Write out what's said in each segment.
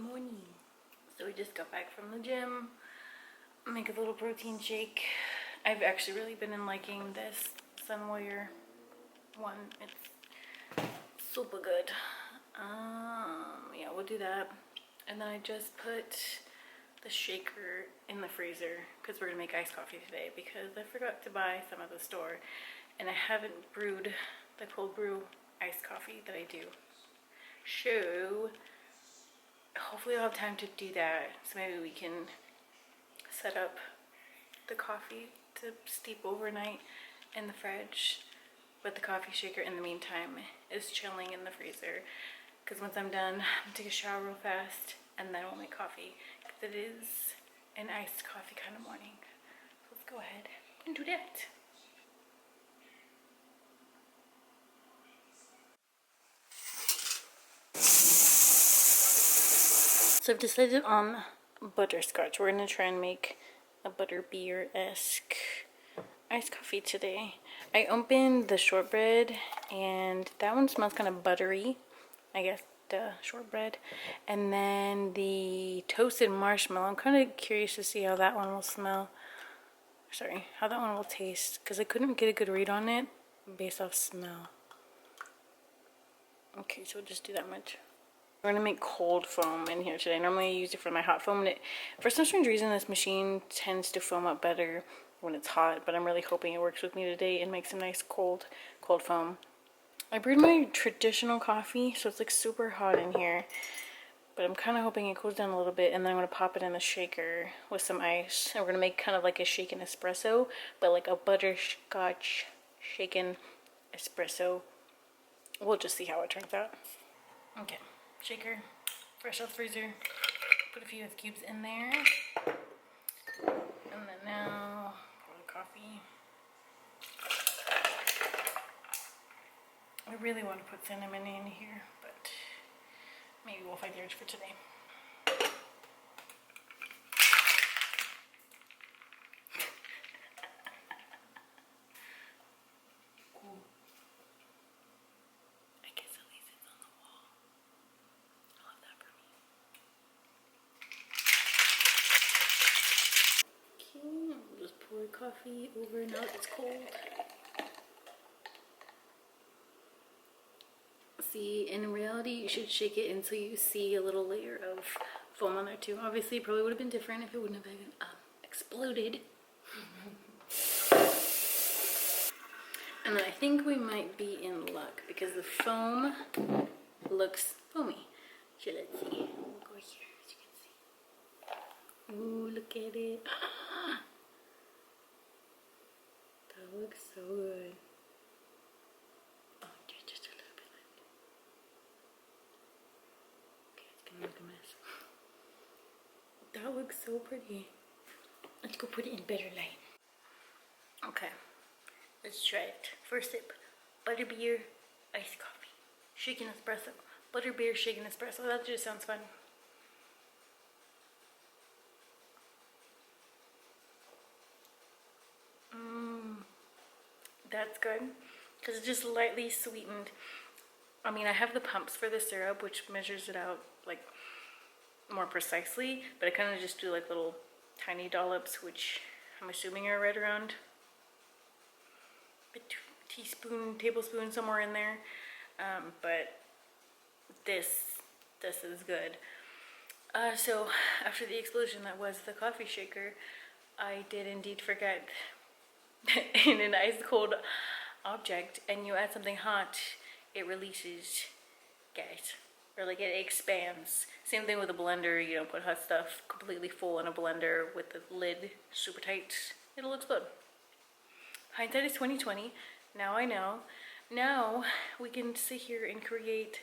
morning. So we just got back from the gym. Make a little protein shake. I've actually really been liking this Sun Warrior one. It's super good. Yeah, we'll do that. And then I just put the shaker in the freezer because we're gonna make iced coffee today, because I forgot to buy some at the store and I haven't brewed the cold brew iced coffee that I do. So hopefully I'll have time to do that, so maybe we can set up the coffee to steep overnight in the fridge, but the coffee shaker in the meantime is chilling in the freezer, because once I'm done, I'm gonna take a shower real fast and then we'll make coffee, because it is an iced coffee kind of morning. So let's go ahead and do that. So I've decided on butterscotch. We're gonna try and make a butterbeer-esque iced coffee today. I opened the shortbread and that one smells kind of buttery, I guess, the shortbread. And then the toasted marshmallow, I'm kind of curious to see how that one will smell. Sorry, how that one will taste, because I couldn't get a good read on it based off smell. Okay, so we'll just do that much. We're gonna make cold foam in here today. Normally I use it for my hot foam, and for some strange reason this machine tends to foam up better when it's hot, but I'm really hoping it works with me today and makes some nice cold foam. I brewed my traditional coffee, so it's like super hot in here, but I'm kind of hoping it cools down a little bit, and then I'm gonna pop it in the shaker with some ice, and we're gonna make kind of like a shaken espresso, but like a butterscotch shaken espresso. We'll just see how it turns out. Okay. Shaker, fresh out the freezer, put a few ice cubes in there, and then now pour the coffee. I really want to put cinnamon in here, but maybe we'll find the urge for today. Just pour coffee over now that it's cold. See, in reality, you should shake it until you see a little layer of foam on there too. Obviously, it probably would have been different if it wouldn't have exploded. And then I think we might be in luck because the foam looks foamy. So let's see. We'll go here, as you can see. Ooh, look at it. That looks so good. Oh, just a little bit left. Okay, it's gonna look a mess. That looks so pretty. Let's go put it in better light. Okay, let's try it. First sip, butterbeer iced coffee, shaken espresso. Butterbeer shaken espresso. That just sounds fun. That's good, because it's just lightly sweetened. I mean, I have the pumps for the syrup, which measures it out like more precisely, but I kind of just do like little tiny dollops, which I'm assuming are right around a teaspoon, tablespoon, somewhere in there. But this is good. So after the explosion that was the coffee shaker, I did indeed forget in an ice cold object, and you add something hot, it releases gas, or like it expands. Same thing with a blender. You don't put hot stuff completely full in a blender with the lid super tight, it'll explode. Hindsight is 20/20. Now I know. Now we can sit here and create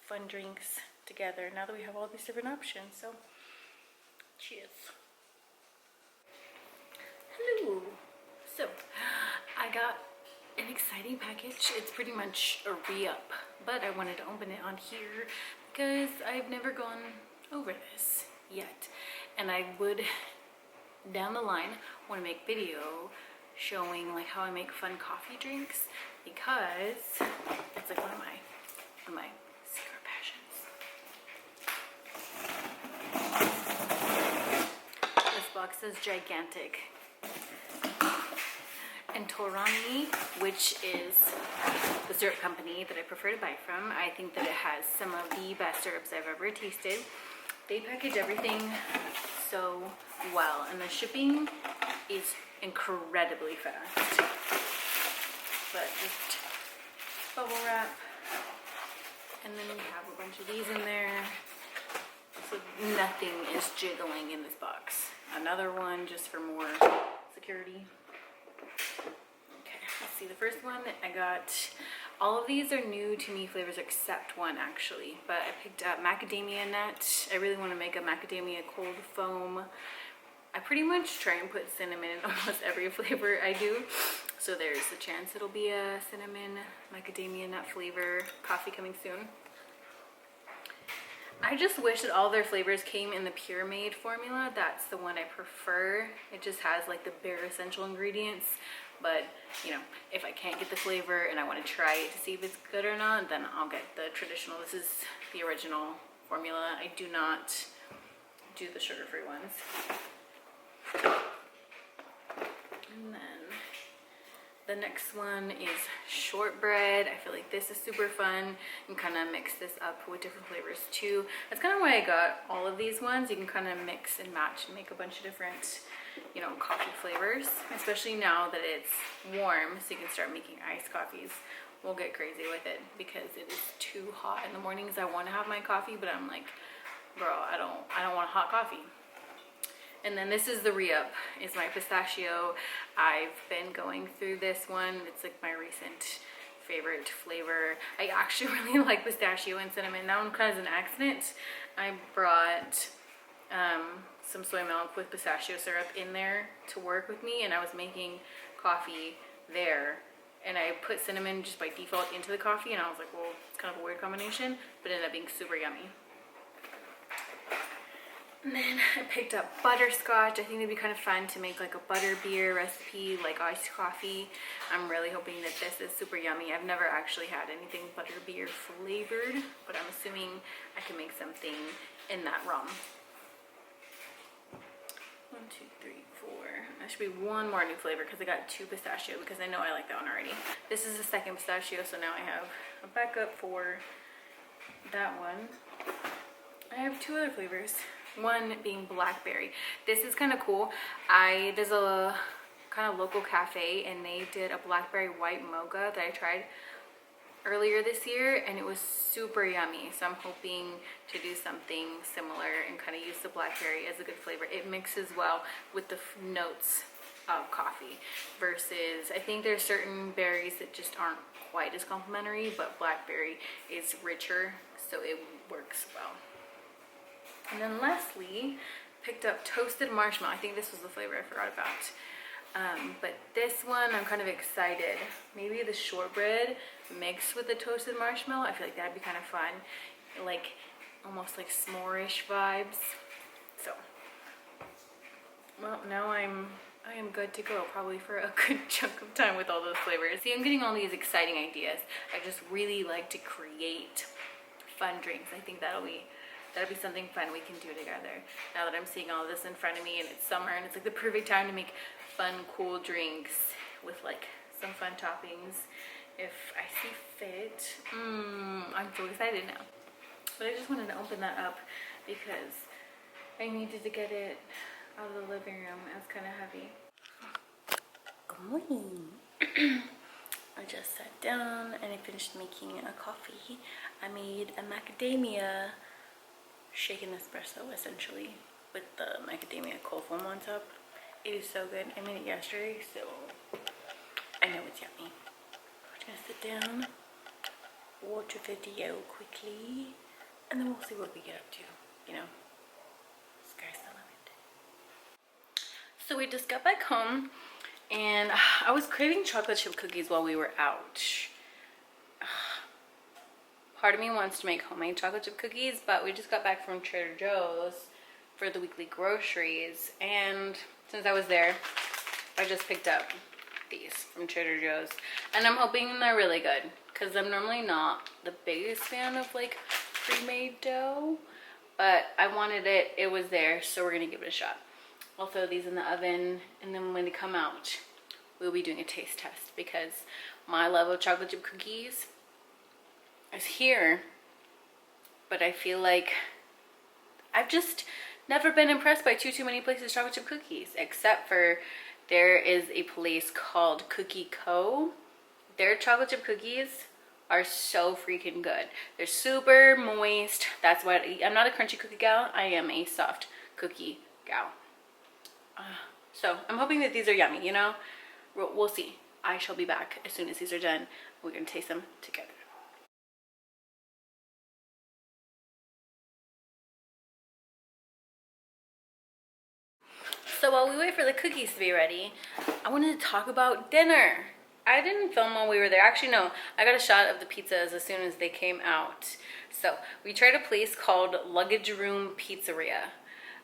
fun drinks together now that we have all these different options. So cheers. Hello. So I got an exciting package. It's pretty much a re-up, but I wanted to open it on here because I've never gone over this yet, and I would down the line want to make video showing like how I make fun coffee drinks, because it's like one of my secret passions. is gigantic. And Torani, which is the syrup company that I prefer to buy from, I think that it has some of the best syrups I've ever tasted. They package everything so well, and the shipping is incredibly fast. But just bubble wrap, and then we have a bunch of these in there, so nothing is jiggling in this box. Another one just for more security. Okay, let's see. The first one I got, all of these are new to me flavors except one actually, but I picked up macadamia nut. I really want to make a macadamia cold foam. I pretty much try and put cinnamon in almost every flavor I do, so there's a chance it'll be a cinnamon macadamia nut flavor coffee coming soon. I just wish that all their flavors came in the Pureade formula. That's the one I prefer. It just has like the bare essential ingredients, but you know, if I can't get the flavor and I want to try it to see if it's good or not, then I'll get the traditional. This is the original formula. I do not do the sugar-free ones. And then the next one is shortbread. I feel like this is super fun and kind of mix this up with different flavors too. That's kind of why I got all of these ones. You can kind of mix and match and make a bunch of different, you know, coffee flavors, especially now that it's warm, so you can start making iced coffees. We'll get crazy with it because it is too hot in the mornings. I want to have my coffee, but I'm like, bro, I don't want a hot coffee. And then this is the re-up, is my pistachio. I've been going through this one. It's like my recent favorite flavor. I actually really like pistachio and cinnamon. That one kind of is an accident. I brought some soy milk with pistachio syrup in there to work with me, and I was making coffee there. And I put cinnamon just by default into the coffee, and I was like, well, it's kind of a weird combination, but it ended up being super yummy. And then I picked up butterscotch. I think it'd be kind of fun to make like a butter beer recipe, like iced coffee. I'm really hoping that this is super yummy. I've never actually had anything butter beer flavored, but I'm assuming I can make something in that realm. 1, 2, 3, 4. There should be one more new flavor because I got 2 pistachio because I know I like that one already. This is the second pistachio, so now I have a backup for that one. I have 2 other flavors. One being blackberry. This is kind of cool. There's a kind of local cafe and they did a blackberry white mocha that I tried earlier this year and it was super yummy. So I'm hoping to do something similar and kind of use the blackberry as a good flavor. It mixes well with the notes of coffee versus I think there's certain berries that just aren't quite as complimentary, but blackberry is richer, so it works well. And then lastly, picked up toasted marshmallow. I think this was the flavor I forgot about. But this one, I'm kind of excited. Maybe the shortbread mixed with the toasted marshmallow. I feel like that'd be kind of fun. Like, almost like s'more-ish vibes. So, well, now I am good to go, probably for a good chunk of time with all those flavors. See, I'm getting all these exciting ideas. I just really like to create fun drinks. I think that'll be something fun we can do together. Now that I'm seeing all this in front of me and it's summer and it's like the perfect time to make fun, cool drinks with like some fun toppings if I see fit. I'm so excited now. But I just wanted to open that up because I needed to get it out of the living room. It was kind of heavy. Good morning. I just sat down and I finished making a coffee. I made a macadamia shaken espresso essentially with the macadamia cold foam on top. It is so good. I made it yesterday, so I know it's yummy. I'm just gonna sit down, watch a video quickly, and then we'll see what we get up to, you know. Sky's the limit. So we just got back home and I was craving chocolate chip cookies while we were out. Part of me wants to make homemade chocolate chip cookies, but we just got back from Trader Joe's for the weekly groceries, and since I was there, I just picked up these from Trader Joe's, and I'm hoping they're really good, because I'm normally not the biggest fan of like pre-made dough, but I wanted it, it was there, so we're gonna give it a shot. I'll throw these in the oven, and then when they come out, we'll be doing a taste test because my love of chocolate chip cookies is here, but I feel like I've just never been impressed by too many places chocolate chip cookies, except for there is a place called Cookie Co. Their chocolate chip cookies are so freaking good. They're super moist. That's what I'm not a crunchy cookie gal. I am a soft cookie gal. So I'm hoping that these are yummy, you know? We'll see. I shall be back as soon as these are done. We're gonna taste them together. So while we wait for the cookies to be ready, I wanted to talk about dinner. I didn't film while we were there. Actually, no. I got a shot of the pizzas as soon as they came out. So we tried a place called Luggage Room Pizzeria.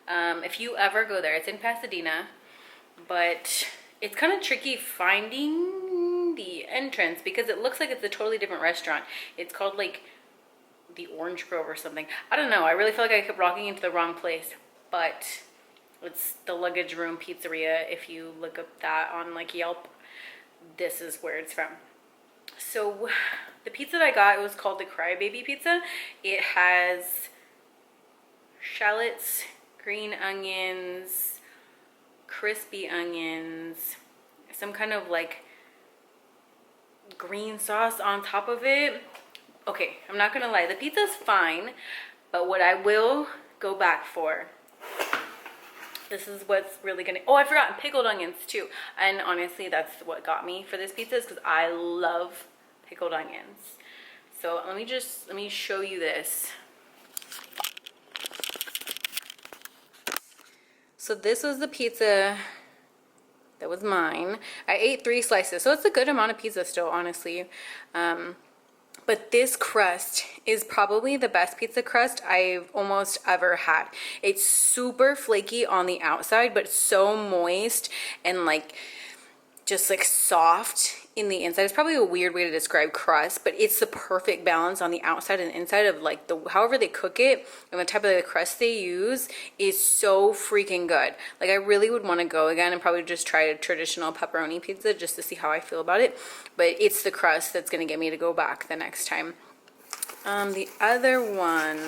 If you ever go there, it's in Pasadena, but it's kind of tricky finding the entrance because it looks like it's a totally different restaurant. It's called like the Orange Grove or something. I don't know. I really feel like I kept walking into the wrong place, but it's the Luggage Room Pizzeria. If you look up that on like Yelp, this is where it's from. So the pizza that I got, it was called the Crybaby Pizza. It has shallots, green onions, crispy onions, some kind of like green sauce on top of it. Okay, I'm not gonna lie, the pizza's fine, but what I will go back for, this is what's really gonna, oh, I forgot pickled onions too. And honestly, that's what got me for this pizza, is because I love pickled onions. So let me show you this. So this was the pizza that was mine. I ate 3 slices, so it's a good amount of pizza still, honestly. But this crust is probably the best pizza crust I've almost ever had. It's super flaky on the outside, but so moist and like just like soft in the inside. It's probably a weird way to describe crust, but it's the perfect balance on the outside and inside of like however they cook it, and the type of the crust they use is so freaking good. Like I really would want to go again and probably just try a traditional pepperoni pizza just to see how I feel about it. But it's the crust that's gonna get me to go back the next time. The other one,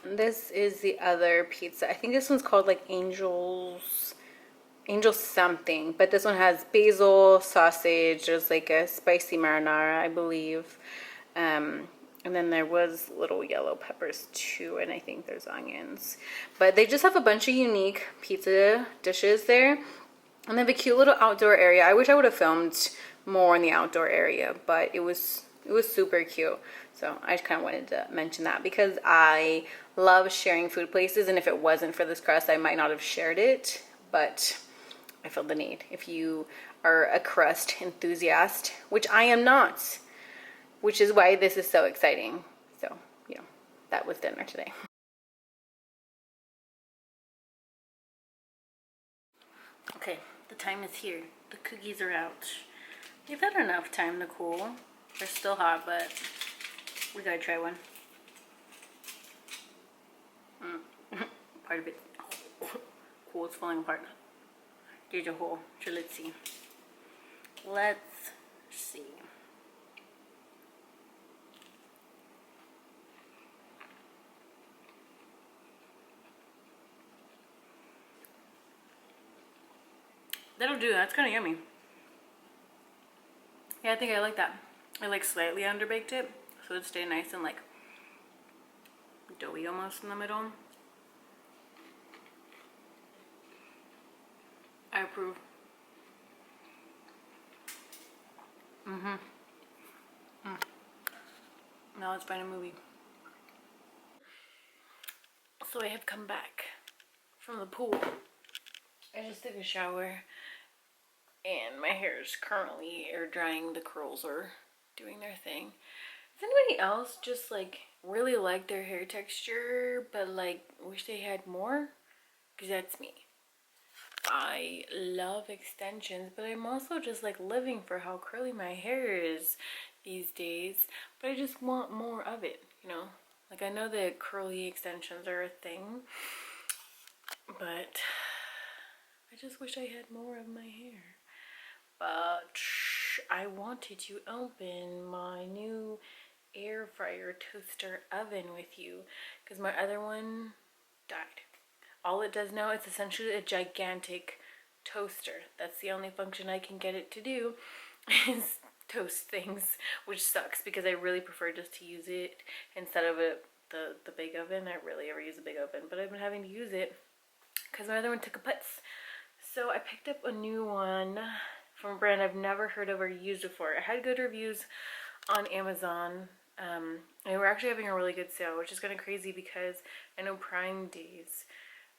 this is the other pizza. I think this one's called like Angel something, but this one has basil, sausage, there's like a spicy marinara, I believe, and then there was little yellow peppers too, and I think there's onions. But they just have a bunch of unique pizza dishes there, and they have a cute little outdoor area. I wish I would have filmed more in the outdoor area, but it was super cute. So I just kind of wanted to mention that because I love sharing food places, and if it wasn't for this crust, I might not have shared it, but I felt the need. If you are a crust enthusiast, which I am not, which is why this is so exciting. So, you know, that was dinner today. Okay, the time is here. The cookies are out. They've had enough time to cool. They're still hot, but we gotta try one. Part of it. Cool, it's falling apart. There's a hole, so let's see. That'll do, that's kind of yummy. Yeah, I think I like that. I like slightly underbaked it, so it'd stay nice and like doughy almost in the middle. I approve. Now let's find a movie. So I have come back from the pool. I just took a shower and my hair is currently air drying. The curls are doing their thing. Does anybody else just like really like their hair texture but like wish they had more? Because that's me. I love extensions, but I'm also just like living for how curly my hair is these days, but I just want more of it, you know? Like I know that curly extensions are a thing, but just wish I had more of my hair. But I wanted to open my new air fryer toaster oven with you because my other one died. All it does now, it's essentially a gigantic toaster. That's the only function I can get it to do is toast things, which sucks because I really prefer just to use it instead of the big oven. I rarely ever use a big oven, but I've been having to use it because my other one took a putz. So I picked up a new one from a brand I've never heard of or used before. It had good reviews on Amazon. And we're actually having a really good sale, which is kind of crazy because I know Prime Days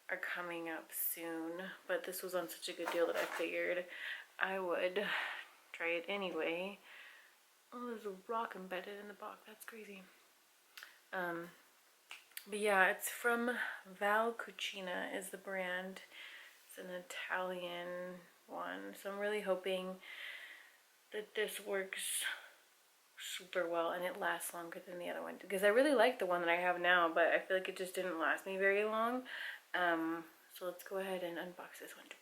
are coming up soon, but this was on such a good deal that I figured I would try it anyway. Oh, there's a rock embedded in the box. That's crazy. But yeah, it's from Val Cucina is the brand. It's an Italian one, so I'm really hoping that this works super well and it lasts longer than the other one, because I really like the one that I have now, but I feel like it just didn't last me very long. So let's go ahead and unbox this one together.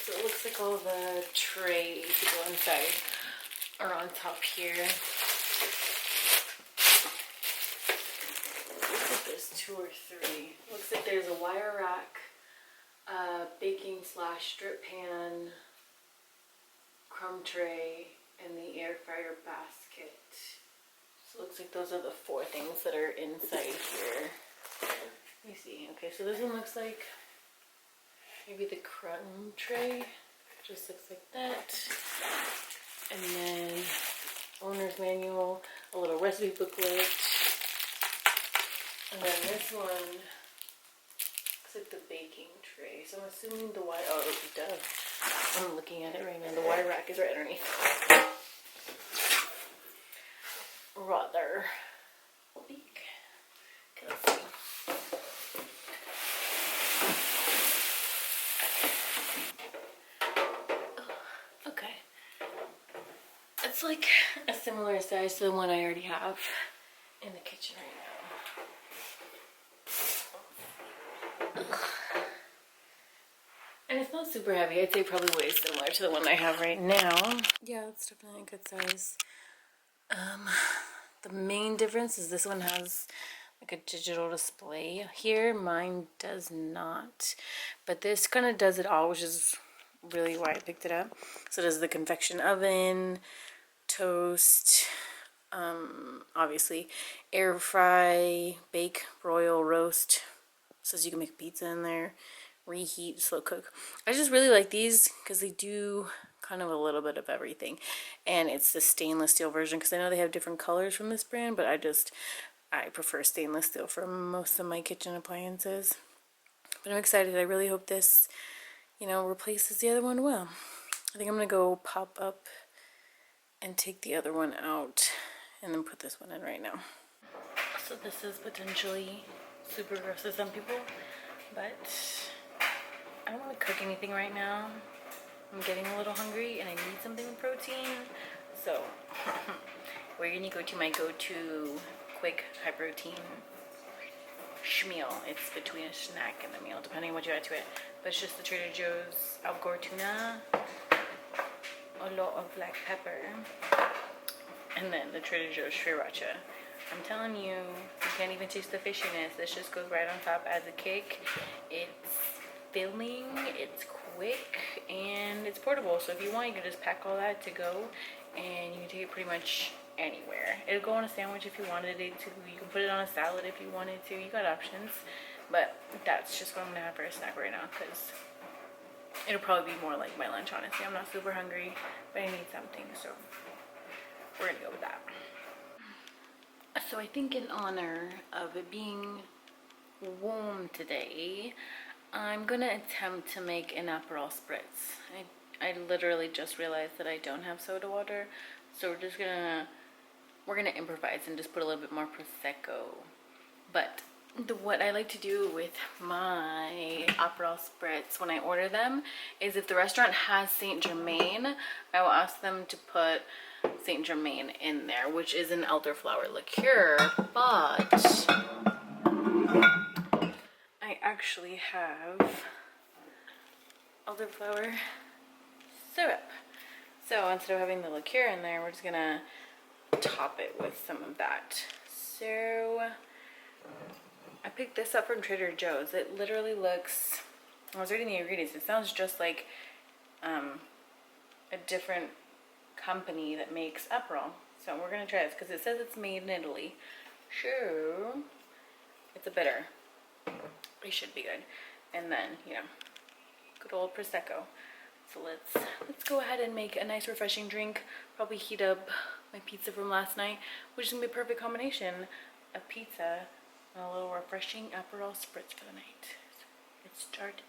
So it looks like all the trays to go inside are on top here. Looks like there's 2 or 3. Looks like there's a wire rack, baking / strip pan, crumb tray, and the air fryer basket. So it looks like those are the 4 things that are inside here. Let me see. Okay, so this one looks like maybe the crumb tray. Just looks like that. And then owner's manual, a little recipe booklet. And then this one looks like the baking tray. So I'm assuming the wire, oh, it does. I'm looking at it right now. The wire rack is right underneath. Rather big. Okay, let's see. Okay. It's like a similar size to the one I already have in the kitchen right now. And it's not super heavy. I'd say probably way similar to the one I have right now. Yeah, it's definitely a good size. The main difference is this one has like a digital display here. Mine does not. But this kind of does it all, which is really why I picked it up. So it does the convection oven, toast, obviously air fry, bake, broil, roast. Says you can make pizza in there, reheat, slow cook. I just really like these because they do kind of a little bit of everything. And it's the stainless steel version because I know they have different colors from this brand, but I prefer stainless steel for most of my kitchen appliances. But I'm excited. I really hope this, replaces the other one well. I think I'm gonna go pop up and take the other one out and then put this one in right now. So this is potentially super gross to some people, but I don't want to cook anything right now. I'm getting a little hungry and I need something with protein, so we're gonna go to my go-to quick high protein schmeal. It's between a snack and a meal depending on what you add to it, but it's just the Trader Joe's Algor tuna, a lot of black pepper, and then the Trader Joe's sriracha. I'm telling you, you can't even taste the fishiness. This just goes right on top, adds a kick. It's filling, it's quick, and it's portable. So if you want, you can just pack all that to go, and you can take it pretty much anywhere. It'll go on a sandwich if you wanted it to. You can put it on a salad if you wanted to. You got options, but that's just what I'm gonna have for a snack right now because it'll probably be more like my lunch, honestly. I'm not super hungry, but I need something, so we're gonna go with that. So I think in honor of it being warm today, I'm gonna attempt to make an aperol spritz. I literally just realized that I don't have soda water, so we're gonna improvise and just put a little bit more prosecco. But what I like to do with my aperol spritz when I order them is if the restaurant has Saint Germain, I will ask them to put Saint Germain in there, which is an elderflower liqueur, but I actually have elderflower syrup. So instead of having the liqueur in there, we're just gonna top it with some of that. So I picked this up from Trader Joe's. It literally looks, I was reading the ingredients, it sounds just like a different company that makes Aperol. So we're gonna try this because it says it's made in Italy. So it's a bitter. It should be good. And then, you know, good old Prosecco. So let's go ahead and make a nice refreshing drink. Probably heat up my pizza from last night, which is gonna be a perfect combination of pizza and a little refreshing Aperol spritz for the night. So let's start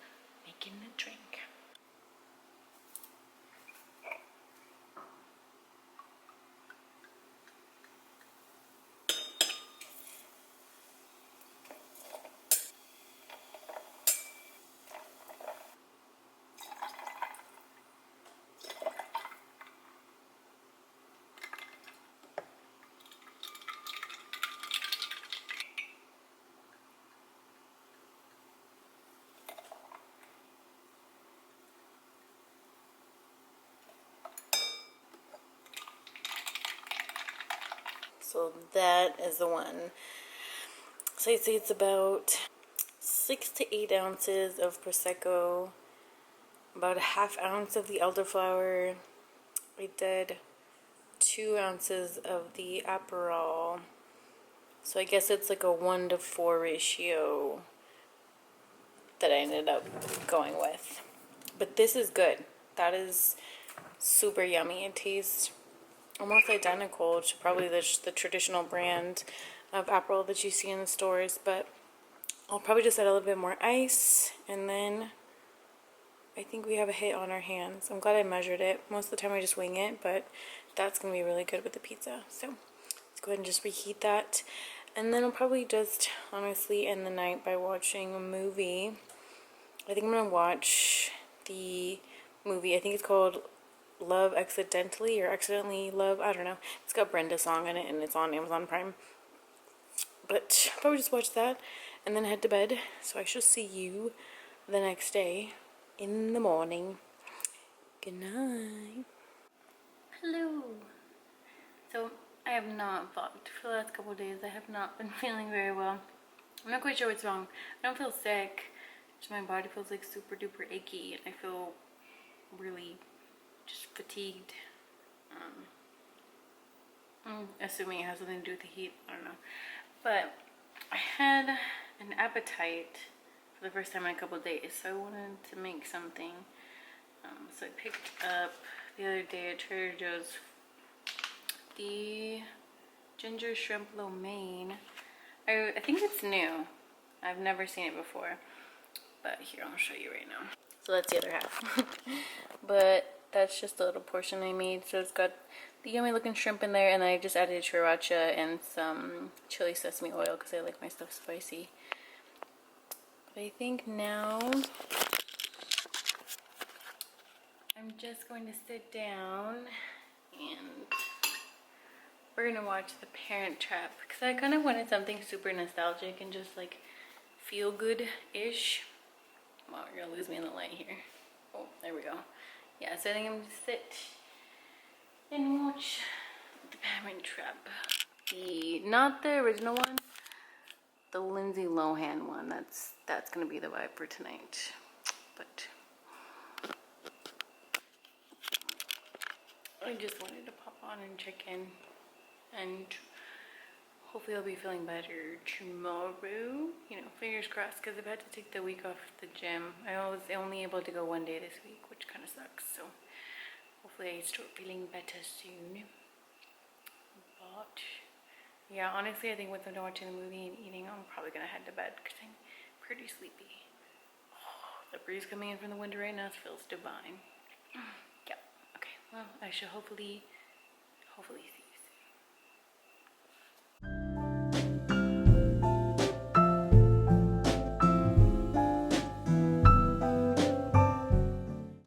making the drink. So that is the one. So I'd say it's about 6 to 8 ounces of Prosecco, about a ½ ounce of the elderflower. I did 2 ounces of the Aperol. So I guess it's like a 1 to 4 ratio that I ended up going with. But this is good. That is super yummy. It tastes almost identical to probably the traditional brand of Aperol that you see in the stores, but I'll probably just add a little bit more ice, and then I think we have a hit on our hands. I'm glad I measured it. Most of the time I just wing it, but that's going to be really good with the pizza. So let's go ahead and just reheat that, and then I'll probably just honestly end the night by watching a movie. I think I'm going to watch the movie, I think it's called Love Accidentally or Accidentally Love, I don't know. It's got Brenda's song in it and it's on Amazon Prime. But I'll probably just watch that and then head to bed. So I shall see you the next day in the morning. Good night. Hello. So I have not vlogged for the last couple of days. I have not been feeling very well. I'm not quite sure what's wrong. I don't feel sick. Just my body feels like super duper achy and I feel really just fatigued. I'm assuming it has something to do with the heat. I don't know. But I had an appetite for the first time in a couple of days, so I wanted to make something. So I picked up the other day at Trader Joe's the ginger shrimp lo mein. I think it's new. I've never seen it before. But here, I'll show you right now. So that's the other half. But that's just a little portion I made. So it's got the yummy looking shrimp in there, and then I just added sriracha and some chili sesame oil because I like my stuff spicy. But I think now I'm just going to sit down and we're gonna watch The Parent Trap because I kind of wanted something super nostalgic and just like feel good-ish. Wow, you're gonna lose me in the light here. Oh, there we go. Yeah, so I think I'm gonna sit and watch The Parent Trap. Not the original one, the Lindsay Lohan one. That's gonna be the vibe for tonight. But I just wanted to pop on and check in, and hopefully I'll be feeling better tomorrow. You know, fingers crossed, because I've had to take the week off the gym. I was only able to go one day this week, which kind of sucks. So hopefully I start feeling better soon. But yeah, honestly, I think once I'm done watching the movie and eating, I'm probably gonna head to bed because I'm pretty sleepy. Oh, the breeze coming in from the window right now feels divine. Yeah. Okay. Well, I shall hopefully see